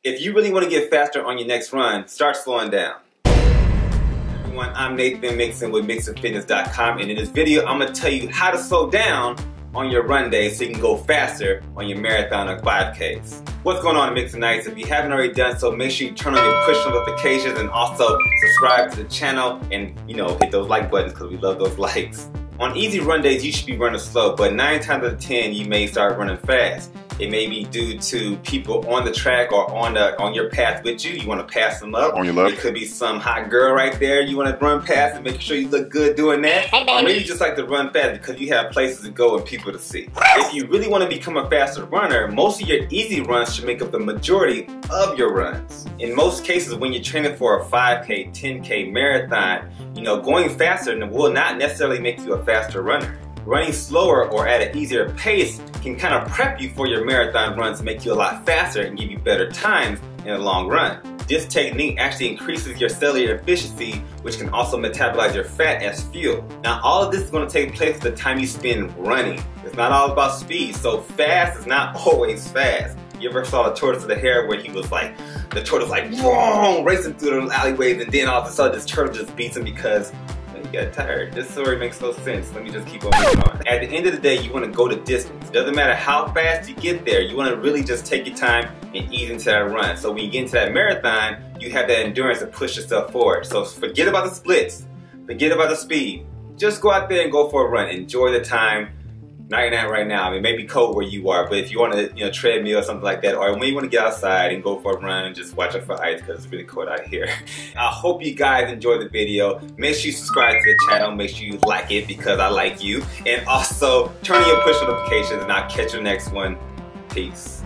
If you really want to get faster on your next run, start slowing down. Everyone, I'm Nathen Mixon with MixonFitness.com, and in this video, I'm going to tell you how to slow down on your run day so you can go faster on your marathon or 5Ks. What's going on, Mixonites? If you haven't already done so, make sure you turn on your push notifications and also subscribe to the channel and, hit those like buttons because we love those likes. On easy run days, you should be running slow, but 9 times out of 10, you may start running fast. It may be due to people on the track or on your path with you. You want to pass them up. On your left. It could be some hot girl right there. You want to run past and make sure you look good doing that. Hey, or maybe you just like to run fast because you have places to go and people to see. If you really want to become a faster runner, most of your easy runs should make up the majority of your runs. In most cases, when you're training for a 5K, 10K marathon, going faster will not necessarily make you a faster runner. Running slower or at an easier pace can kind of prep you for your marathon runs to make you a lot faster and give you better times in the long run. This technique actually increases your cellular efficiency, which can also metabolize your fat as fuel. Now, all of this is going to take place at the time you spend running. It's not all about speed, so fast is not always fast. You ever saw the tortoise of the hare where he was like, the tortoise like, whoa, racing through the alleyways, and then all of a sudden this turtle just beats him because he got tired. This story makes no sense. Let me just keep on moving on. At the end of the day, you want to go the distance. Doesn't matter how fast you get there. You want to really just take your time and ease into that run. So when you get into that marathon, you have that endurance to push yourself forward. So forget about the splits. Forget about the speed. Just go out there and go for a run. Enjoy the time. 99 right now. I mean, it may be cold where you are, but if you want to, treadmill or something like that, or when you want to get outside and go for a run, just watch out for ice because it's really cold out here. I hope you guys enjoyed the video. Make sure you subscribe to the channel. Make sure you like it because I like you. And also, turn on your push notifications, and I'll catch you next one. Peace.